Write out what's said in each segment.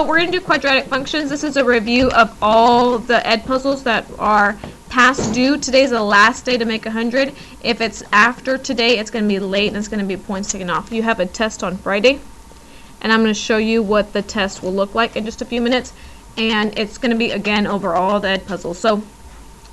So we're going to do quadratic functions. This is a review of all the ed puzzles that are past due. Today's the last day to make 100. If it's after today, it's going to be late and it's going to be points taken off. You have a test on Friday, and I'm going to show you what the test will look like in just a few minutes. And it's going to be, again, over all the ed puzzles. So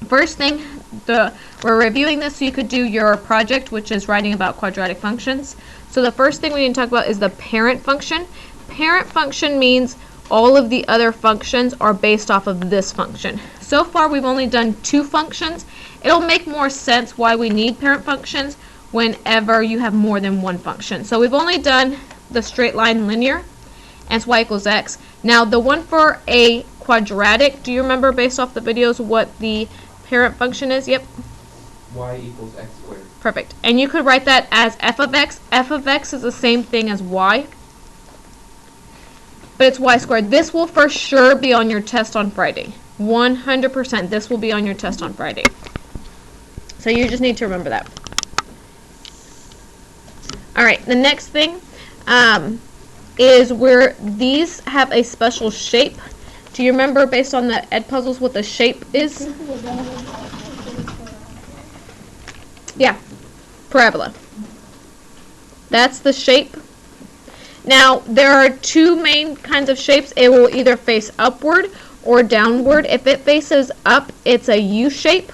first thing, we're reviewing this so you could do your project, which is writing about quadratic functions. So the first thing we need to talk about is the parent function. Parent function means all of the other functions are based off of this function. So far we've only done 2 functions. It'll make more sense why we need parent functions whenever you have more than one function. So we've only done the straight line linear, and it's y equals x. Now the one for a quadratic, do you remember based off the videos what the parent function is? Yep. Y equals x squared. Perfect. And you could write that as f of x. F of x is the same thing as y, but it's y squared. This will for sure be on your test on Friday. 100% this will be on your test on Friday. So you just need to remember that. Alright, the next thing is where these have a special shape. Do you remember based on the ed puzzles what the shape is? Yeah, parabola. That's the shape. Now, there are 2 main kinds of shapes. It will either face upward or downward. If it faces up, it's a U shape.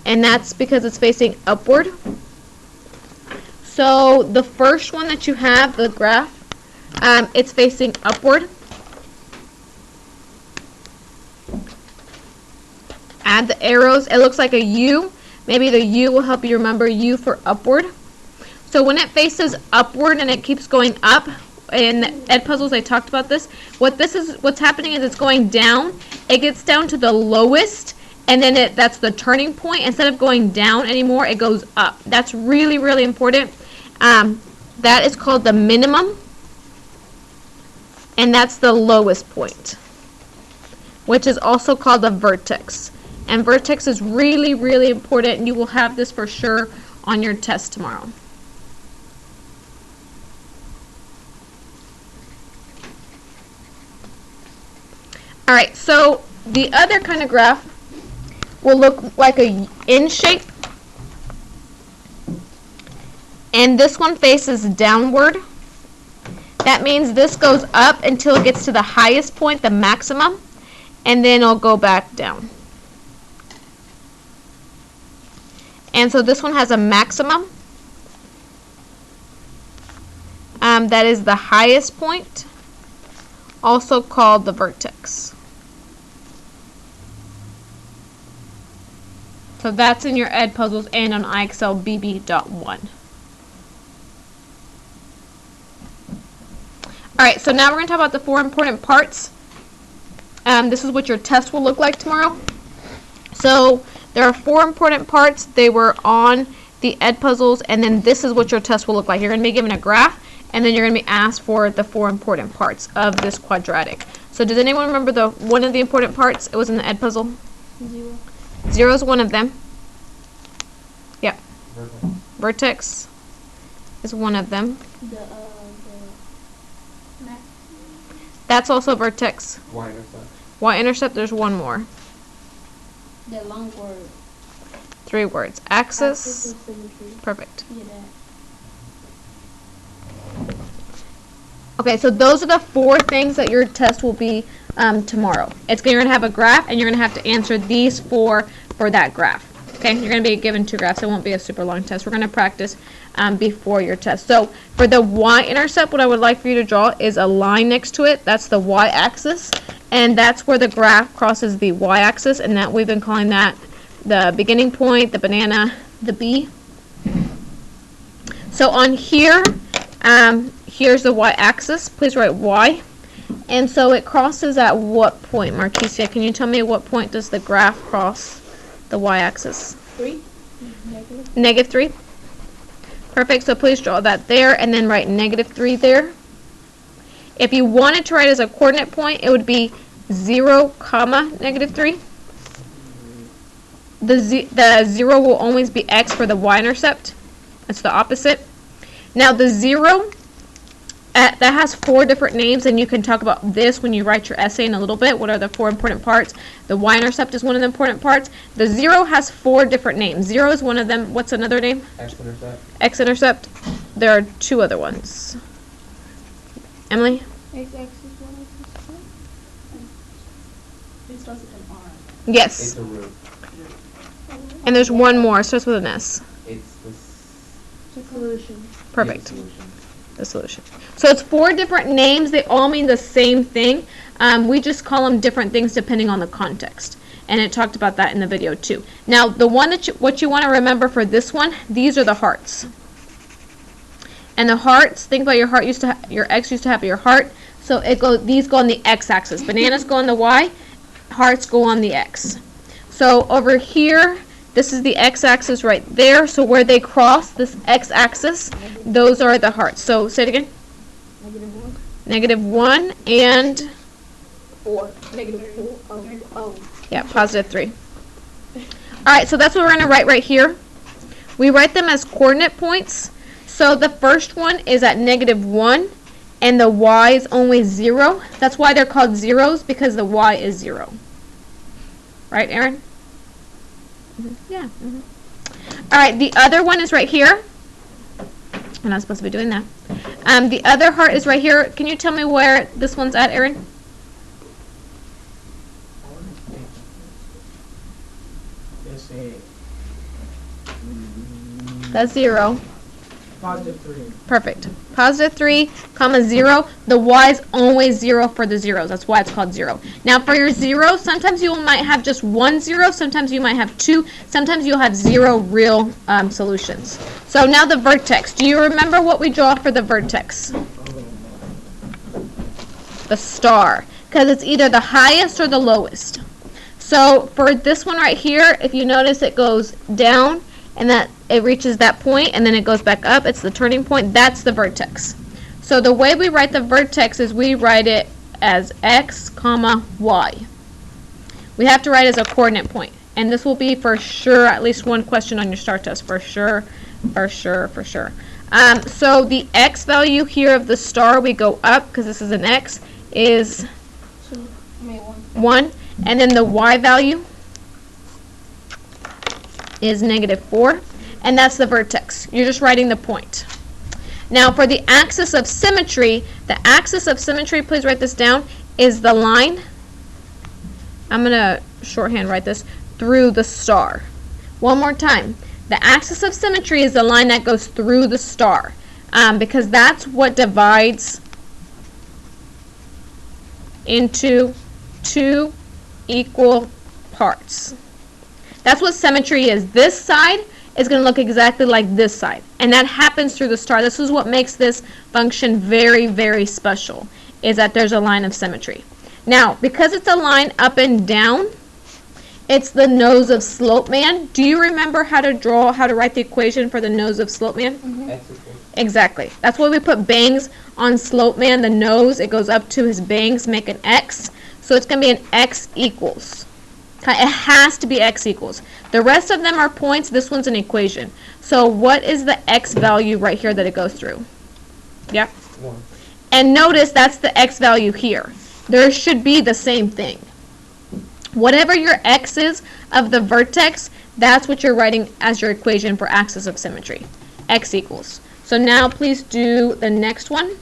And that's because it's facing upward. So, the first one that you have, the graph, it's facing upward. Add the arrows. It looks like a U. Maybe the U will help you remember U for upward. So when it faces upward and it keeps going up, in ed puzzles I talked about this, what's happening is it's going down. It gets down to the lowest, and then that's the turning point. Instead of going down anymore, it goes up. That's really, really important. That is called the minimum, and that's the lowest point, which is also called the vertex. And vertex is really, really important, and you will have this for sure on your test tomorrow. Alright, so the other kind of graph will look like a N shape. And this one faces downward. That means this goes up until it gets to the highest point, the maximum, and then it'll go back down. And so this one has a maximum. That is the highest point, also called the vertex. So that's in your ed puzzles and on IXL BB.1. Alright, so now we're going to talk about the 4 important parts. This is what your test will look like tomorrow. So there are 4 important parts. They were on the ed puzzles, and then this is what your test will look like. You're going to be given a graph, and then you're going to be asked for the 4 important parts of this quadratic. So does anyone remember one of the important parts? It was in the ed puzzle. 0. 0 is one of them. Yep. Vertex. Vertex is one of them. The max. That's also vertex. Y-intercept. Y-intercept, there's one more. The long word. 3 words. Axis. Axis is symmetry. Perfect. Yeah, that. Okay, so those are the 4 things that your test will be tomorrow. You're going to have a graph, and you're going to have to answer these 4 for that graph. Okay, you're going to be given 2 graphs. It won't be a super long test. We're going to practice before your test. So for the y-intercept, what I would like for you to draw is a line next to it. That's the y-axis, and that's where the graph crosses the y-axis, and that we've been calling that the beginning point, the banana, the B. So on here, here's the y-axis. Please write y. And so it crosses at what point, Marquisia? Can you tell me at what point does the graph cross the y-axis? 3. Negative 3. Perfect. So please draw that there, and then write negative 3 there. If you wanted to write as a coordinate point, it would be 0, comma, negative 3. The 0 will always be x for the y-intercept. That's the opposite. Now the 0 that has 4 different names, and you can talk about this when you write your essay in a little bit. What are the 4 important parts? The y-intercept is one of the important parts. The 0 has 4 different names. 0 is one of them. What's another name? X-intercept. X-intercept. There are 2 other ones. Emily? X-axis, y-axis, it starts with an R. Yes. It's a root. And there's one more. It starts with an S. It's the Solution. Perfect. solution. The solution. So it's 4 different names. They all mean the same thing. We just call them different things depending on the context. And it talked about that in the video too. Now, the one that what you want to remember for this one, these are the hearts. And the hearts, think about your heart used to your X used to have your heart. So these go on the X-axis. Bananas go on the Y. Hearts go on the X. So over here, this is the X-axis right there. So where they cross this X-axis, those are the hearts. So say it again. -1 and 4. -4. Oh. yeah, +3. All right, so that's what we're going to write right here. We write them as coordinate points. So the first one is at -1, and the y is only 0. That's why they're called zeros, because the y is 0. Right, Aaron? Yeah. All right, the other one is right here. I'm not supposed to be doing that. The other heart is right here. Can you tell me where this one's at, Aaron? That's 0. +3. Perfect. +3, comma 0. The y is always 0 for the zeros. That's why it's called 0. Now for your 0, sometimes you might have just 1 0. Sometimes you might have 2. Sometimes you'll have 0 real solutions. So now the vertex. Do you remember what we draw for the vertex? The star. Because it's either the highest or the lowest. So for this one right here, if you notice it goes down, and that it reaches that point, and then it goes back up. It's the turning point. That's the vertex. So the way we write the vertex is we write it as x, comma, y. We have to write it as a coordinate point. And this will be for sure at least one question on your STAR test. For sure, for sure, for sure. So the x value here of the star, we go up, because this is an x, is 1. And then the y value is -4, and that's the vertex. You're just writing the point. Now for the axis of symmetry, please write this down, is the line, I'm going to shorthand write this, through the star. One more time. The axis of symmetry is the line that goes through the star, because that's what divides into 2 equal parts. That's what symmetry is. This side is going to look exactly like this side. And that happens through the star. This is what makes this function very, very special, is that there's a line of symmetry. Now, because it's a line up and down, it's the nose of slope man. Do you remember how to write the equation for the nose of slope man? X equals. Exactly. That's why we put bangs on slope man. The nose, it goes up to his bangs, make an X. So it's going to be an X equals. It has to be x equals. The rest of them are points. This one's an equation. So what is the x value right here that it goes through? Yeah. 1. And notice that's the x value here. There should be the same thing. Whatever your x is of the vertex, that's what you're writing as your equation for axis of symmetry. X equals. So now please do the next one.